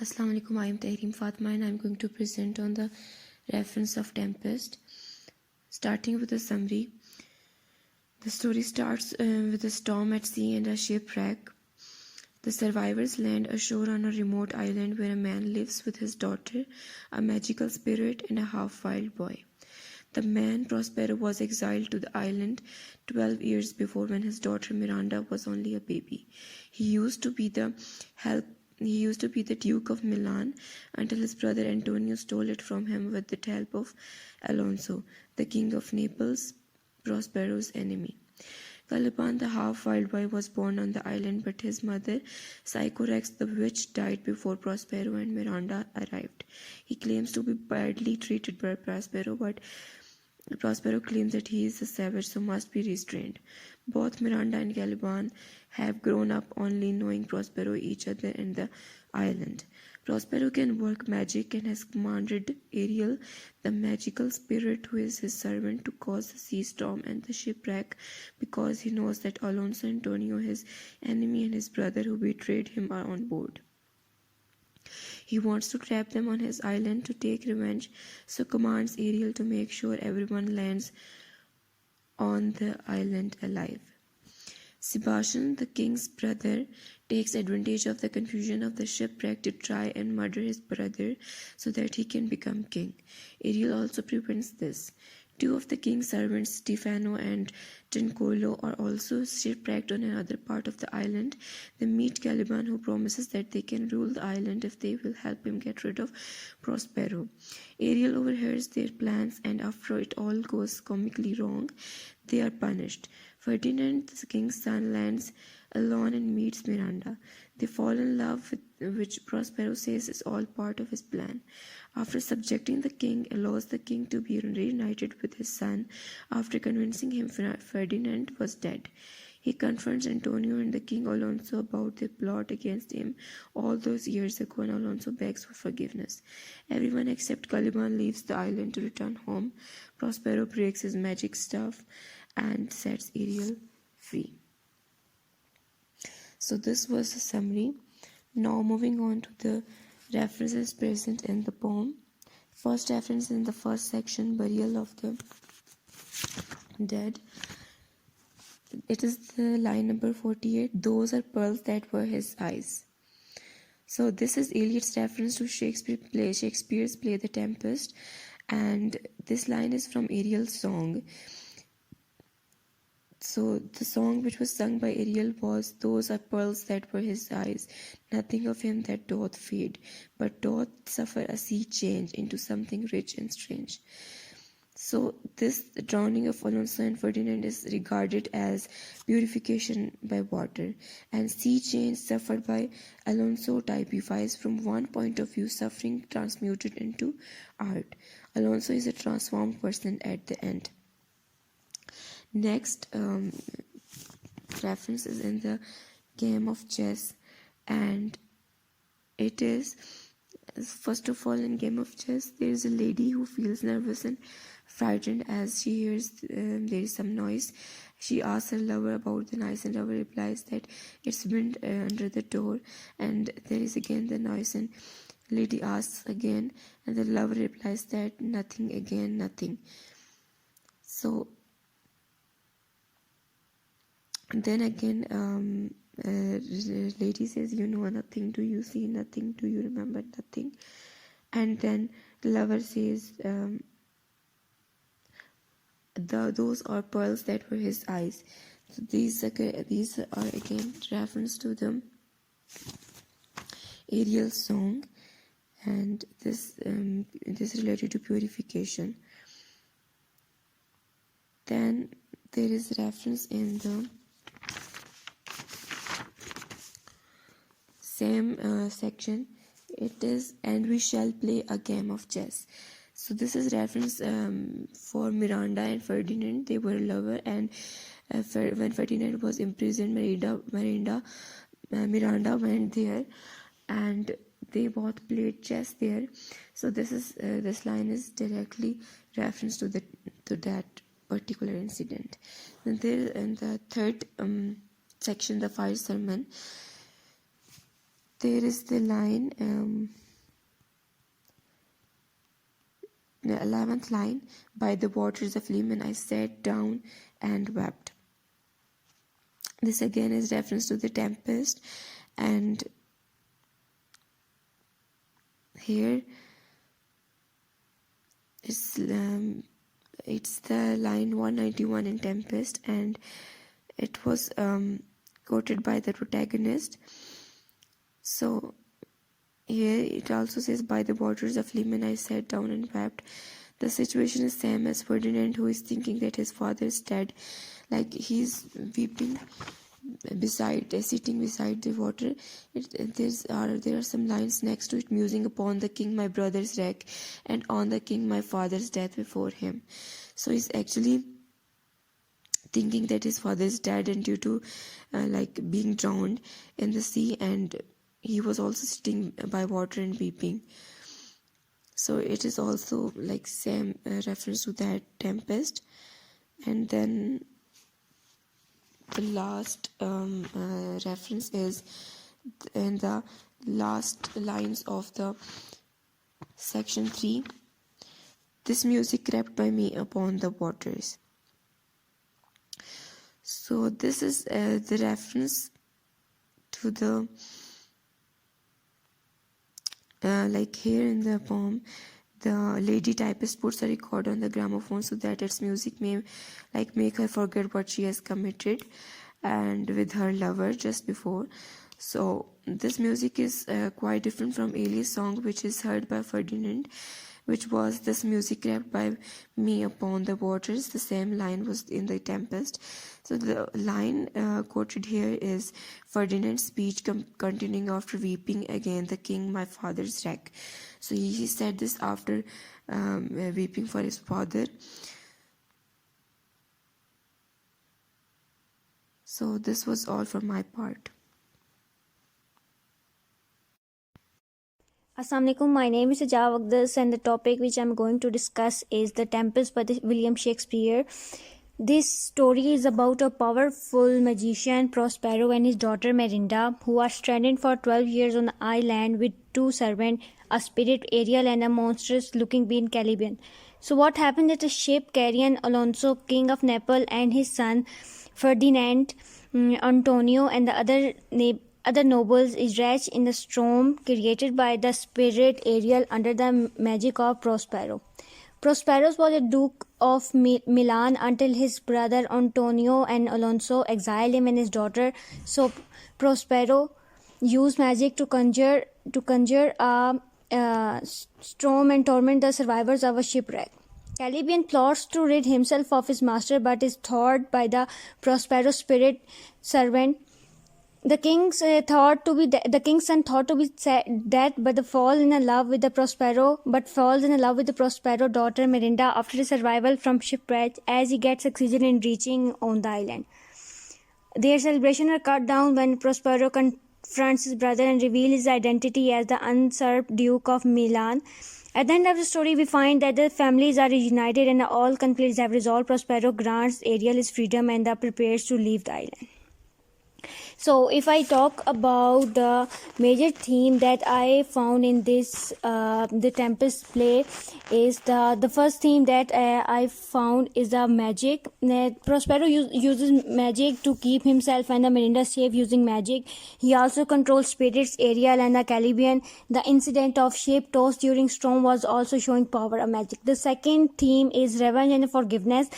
Assalamu alaikum, I am Tahreem Fatma and I am going to present on the reference of Tempest. Starting with a summary, the story starts with a storm at sea and a shipwreck. The survivors land ashore on a remote island where a man lives with his daughter, a magical spirit, and a half-wild boy. The man, Prospero, was exiled to the island 12 years before when his daughter Miranda was only a baby. He used to be the Duke of Milan until his brother Antonio stole it from him with the help of Alonso, the King of Naples, Prospero's enemy. Caliban, the half-wild boy, was born on the island, but his mother, Sycorax the witch, died before Prospero and Miranda arrived. He claims to be badly treated by Prospero, but Prospero claims that he is a savage, so must be restrained. Both Miranda and Caliban have grown up only knowing Prospero, each other, and the island. Prospero can work magic and has commanded Ariel, the magical spirit who is his servant, to cause the sea storm and the shipwreck because he knows that Alonso Antonio, his enemy, and his brother who betrayed him are on board. He wants to trap them on his island to take revenge, so commands Ariel to make sure everyone lands on the island alive. Sebastian, the king's brother, takes advantage of the confusion of the shipwreck to try and murder his brother so that he can become king. Ariel also prevents this. Two of the king's servants, Stefano and Trincollo, are also shipwrecked on another part of the island. They meet Caliban, who promises that they can rule the island if they will help him get rid of Prospero. Ariel overhears their plans, and after it all goes comically wrong, they are punished. Ferdinand, the king's son, lands alone and meets Miranda. They fall in love, which Prospero says is all part of his plan. After subjecting the king, allows the king to be reunited with his son after convincing him Ferdinand was dead. He confronts Antonio and the king Alonso about their plot against him all those years ago, and Alonso begs for forgiveness. Everyone except Caliban leaves the island to return home. Prospero breaks his magic staff and sets Ariel free. So this was the summary. Now moving on to the references present in the poem. First reference in the first section, burial of the dead. It is the line number 48. Those are pearls that were his eyes. So this is Eliot's reference to Shakespeare's play The Tempest, and this line is from Ariel's song. So the song which was sung by Ariel was, "Those are pearls that were his eyes, nothing of him that doth fade, but doth suffer a sea change into something rich and strange." So this drowning of Alonso and Ferdinand is regarded as purification by water, and sea change suffered by Alonso typifies from one point of view suffering transmuted into art. Alonso is a transformed person at the end. Next reference is in the game of chess, and it is, first of all, in game of chess there is a lady who feels nervous and frightened as she hears there is some noise. She asks her lover about the noise, and lover replies that it's wind under the door, and there is again the noise, and lady asks again, and the lover replies that nothing, again nothing. So then again lady says, "You know nothing, do you see nothing, do you remember nothing?" And then the lover says, those are pearls that were his eyes. So these are again reference to the Ariel song, and this related to purification. Then there is reference in the same section. It is, "And we shall play a game of chess." So this is reference for Miranda and Ferdinand. They were lover, and when Ferdinand was imprisoned, Miranda went there, and they both played chess there. So this line is directly reference to that particular incident. Then there in the third section, the fire sermon. there is the line, the 11th line, by the waters of Leman I sat down and wept. This again is reference to the Tempest, and here it's the line 191 in Tempest, and it was quoted by the protagonist. So here it also says, by the waters of Leman I sat down and wept. The situation is same as Ferdinand, who is thinking that his father is dead. Like he's weeping sitting beside the water. There are some lines next to it, musing upon the king my brother's wreck, and on the king my father's death before him. So he's actually thinking that his father is dead, and due to being drowned in the sea, and he was also sitting by water and weeping. So it is also like same reference to that Tempest. And then the last reference is in the last lines of the section 3. This music crept by me upon the waters. So this is the reference to the here in the poem, the lady typist puts a record on the gramophone so that its music may make her forget what she has committed and with her lover just before. So this music is quite different from Elias' song, which is heard by Ferdinand, which was, this music crept by me upon the waters. The same line was in the Tempest. So the line quoted here is Ferdinand's speech continuing after weeping again the king my father's wreck. So he said this after weeping for his father. So this was all from my part. Assalamu alaikum, my name is Ajab Akhdas, and the topic which I'm going to discuss is The Tempest by William Shakespeare. This story is about a powerful magician, Prospero, and his daughter Merinda, who are stranded for 12 years on the island with two servants, a spirit Ariel and a monstrous-looking being Caliban. So what happened that a ship carrying Alonso, king of Naples, and his son Ferdinand, Antonio, and the other nobles is wrecked in the storm created by the spirit Ariel under the magic of Prospero. Prospero was a Duke of Milan until his brother Antonio and Alonso exiled him and his daughter. So Prospero used magic to conjure a storm and torment the survivors of a shipwreck. Caliban plots to rid himself of his master, but is thwarted by the Prospero spirit servant. The king's son thought to be dead, but falls in love with the Prospero daughter Merinda after his survival from shipwreck, as he gets succeeded in reaching on the island. Their celebrations are cut down when Prospero confronts his brother and reveals his identity as the usurped Duke of Milan. At the end of the story, we find that the families are reunited and all conflicts have resolved. Prospero grants Ariel his freedom and prepares to leave the island. So if I talk about the major theme that I found in this the Tempest play, is the first theme that I found is the magic. Prospero uses magic to keep himself and the Merinda safe using magic. He also controls spirits Ariel and the Caliban. The incident of ship tossed during storm was also showing power of magic. The second theme is revenge and forgiveness.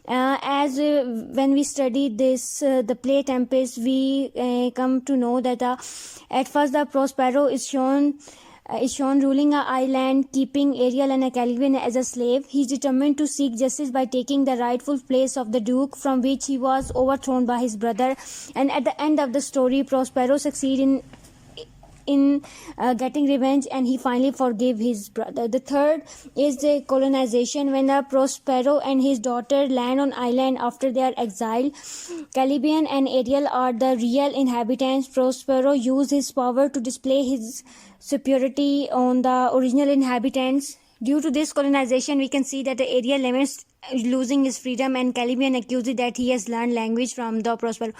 When we study this the play Tempest, we come to know that at first the Prospero is shown ruling an island, keeping Ariel and a Caliban as a slave. He is determined to seek justice by taking the rightful place of the Duke, from which he was overthrown by his brother. And at the end of the story, Prospero succeeds in getting revenge, and he finally forgave his brother. The third is the colonization. When the Prospero and his daughter land on island after their exile, Caliban and Ariel are the real inhabitants. Prospero used his power to display his superiority on the original inhabitants Due to this colonization, we can see that the area limits losing his freedom, and Caliban accuses that he has learned language from the Prospero.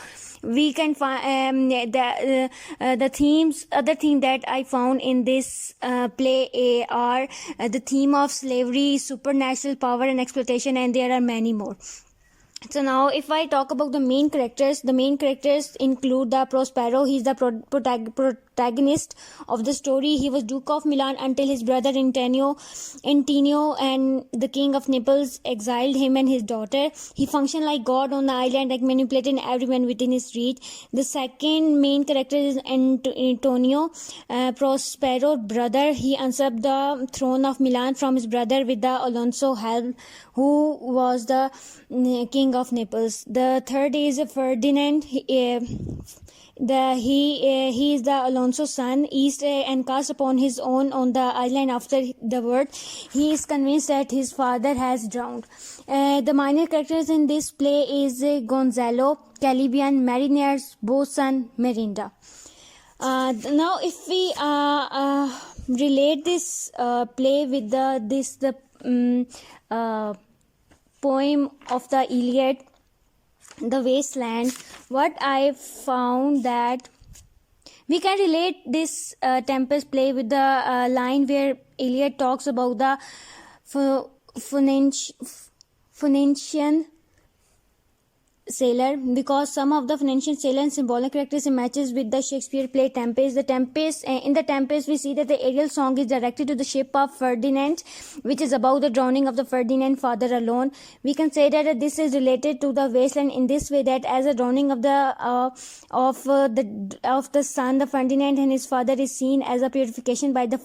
We can find the themes. Other thing that I found in this play are the theme of slavery, supernatural power, and exploitation, and there are many more. So now if I talk about the main characters include the Prospero. He's the protagonist of the story. He was Duke of Milan until his brother Antonio and the King of Naples exiled him and his daughter. He functioned like God on the island, like manipulating everyone within his reach. The second main character is Antonio, Prospero's brother. He usurped the throne of Milan from his brother with the Alonso help, who was the King of Naples. The third is Ferdinand. He is the Alonso's son, east and cast upon his own on the island after the birth. He is convinced that his father has drowned. The minor characters in this play is Gonzalo, Caliban, Mariner's bosun, Merinda. Now, if we relate this play with the poem of the Iliad, the wasteland, what I found that we can relate this Tempest play with the line where Iliad talks about the Phoenician sailor, because some of the Phoenician sailor and symbolic characters matches with the Shakespeare play Tempest. In the Tempest, we see that the Ariel song is directed to the ship of Ferdinand, which is about the drowning of the Ferdinand father alone. We can say that this is related to the wasteland in this way, that as a drowning of the son, the Ferdinand and his father is seen as a purification by the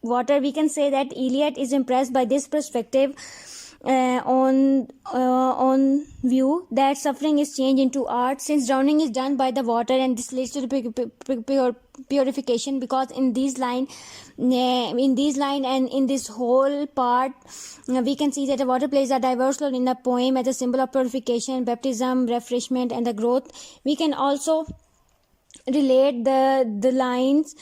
water. We can say that Iliad is impressed by this perspective on view that suffering is changed into art, since drowning is done by the water, and this leads to the purification. Because in these line and in this whole part, we can see that the water plays a diverse role in the poem as a symbol of purification, baptism, refreshment, and the growth. We can also relate the lines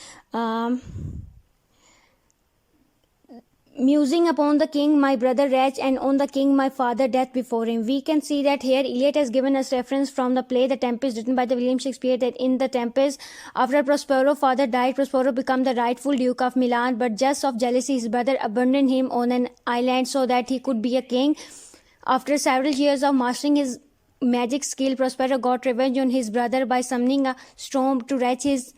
musing upon the king my brother wretch, and on the king my father death before him. We can see that here Iliad has given us reference from the play The Tempest, written by the William Shakespeare, that in The Tempest, after Prospero's father died, Prospero became the rightful Duke of Milan, but just of jealousy his brother abandoned him on an island so that he could be a king. After several years of mastering his magic skill, Prospero got revenge on his brother by summoning a storm to wreck his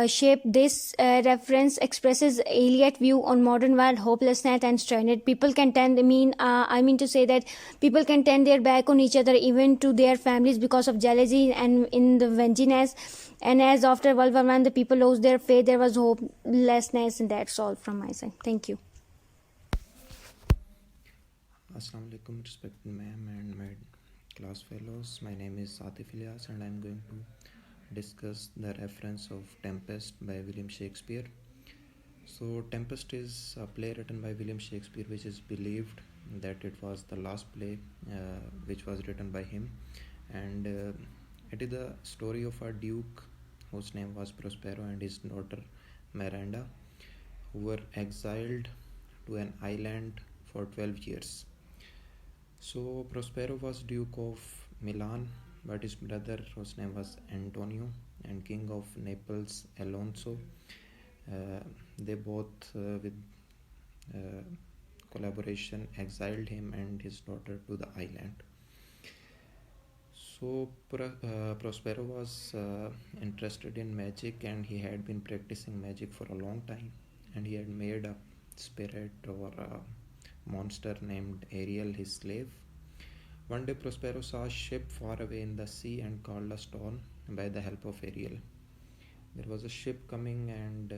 ship. This reference expresses Iliad's view on modern world hopelessness and stranded. People can turn to say that people can turn their back on each other, even to their families, because of jealousy and in the vengeance. And as after World War I, the people lost their faith, there was hopelessness, and that's all from my side. Thank you. Assalamu alaikum, respected ma'am and my class fellows. My name is Atif Ilyas and I am going to discuss the reference of Tempest by William Shakespeare. So Tempest is a play written by William Shakespeare, which is believed that it was the last play which was written by him, and it is the story of a duke whose name was Prospero and his daughter Miranda, who were exiled to an island for 12 years. So Prospero was Duke of Milan, but his brother, whose name was Antonio, and King of Naples, Alonso, they both with collaboration exiled him and his daughter to the island. So Prospero was interested in magic, and he had been practicing magic for a long time, and he had made a spirit or a monster named Ariel his slave. One day Prospero saw a ship far away in the sea and called a storm by the help of Ariel. There was a ship coming, and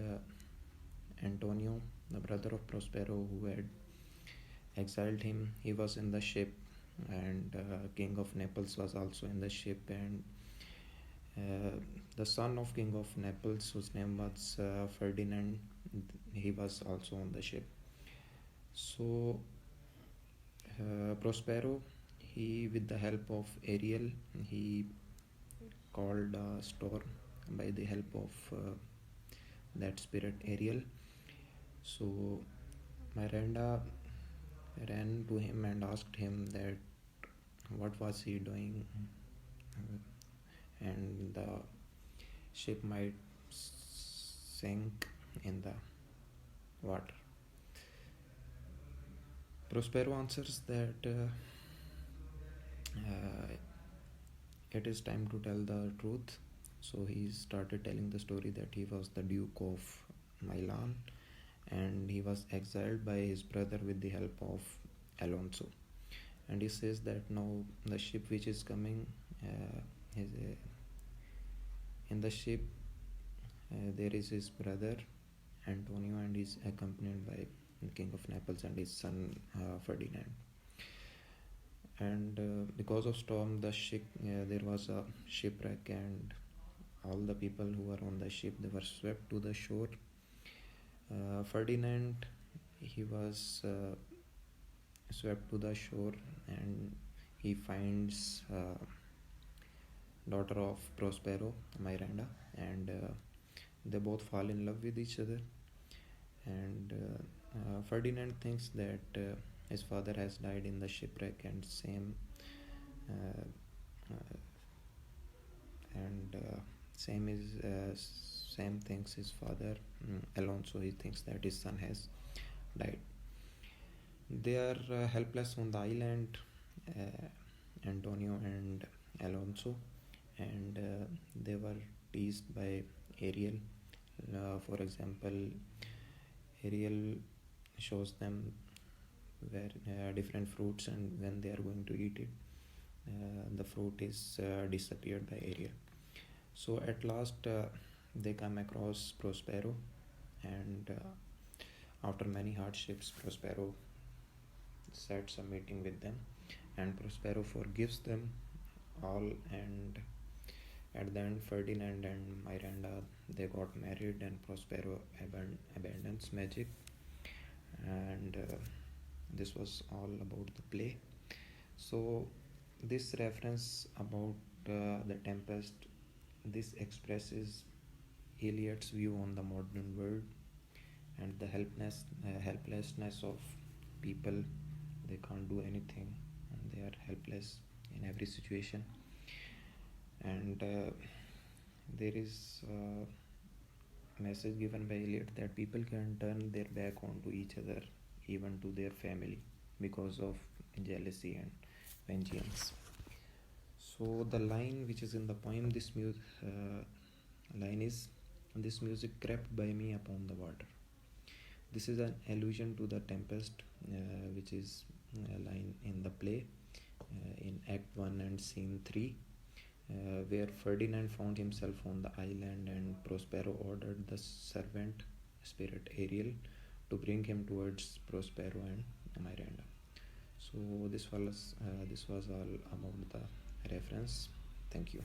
Antonio, the brother of Prospero who had exiled him, he was in the ship, and King of Naples was also in the ship, and the son of King of Naples, whose name was Ferdinand, he was also on the ship. So Prospero, he, with the help of Ariel, he called a storm by the help of that spirit Ariel. So Miranda ran to him and asked him that what was he doing, and the ship might sink in the water. Prospero answers that it is time to tell the truth. So he started telling the story that he was the Duke of Milan and he was exiled by his brother with the help of Alonso. And he says that now the ship which is coming is in the ship there is his brother Antonio, and is accompanied by the King of Naples and his son Ferdinand. And because of storm, there was a shipwreck, and all the people who were on the ship, they were swept to the shore. Ferdinand, he was swept to the shore, and he finds daughter of Prospero, Miranda, and they both fall in love with each other. And Ferdinand thinks that his father has died in the shipwreck, and same thinks his father Alonso. He thinks that his son has died. They are helpless on the island, Antonio and Alonso, and they were teased by Ariel. For example, Ariel shows them where different fruits, and when they are going to eat it, the fruit is disappeared by Ariel. So at last they come across Prospero, and after many hardships, Prospero sets a meeting with them, and Prospero forgives them all. And at the end, Ferdinand and Miranda, they got married, and Prospero abandons magic. And this was all about the play. So this reference about the Tempest, this expresses Eliot's view on the modern world and the helplessness of people. They can't do anything, and they are helpless in every situation. And there is a message given by Eliot that people can turn their back onto each other, even to their family, because of jealousy and vengeance. So the line which is in the poem, line is, "This music crept by me upon the water." This is an allusion to the Tempest, which is a line in the play in Act 1 and Scene 3, where Ferdinand found himself on the island, and Prospero ordered the servant spirit Ariel to bring him towards Prospero and Miranda. So this was all about the reference. Thank you.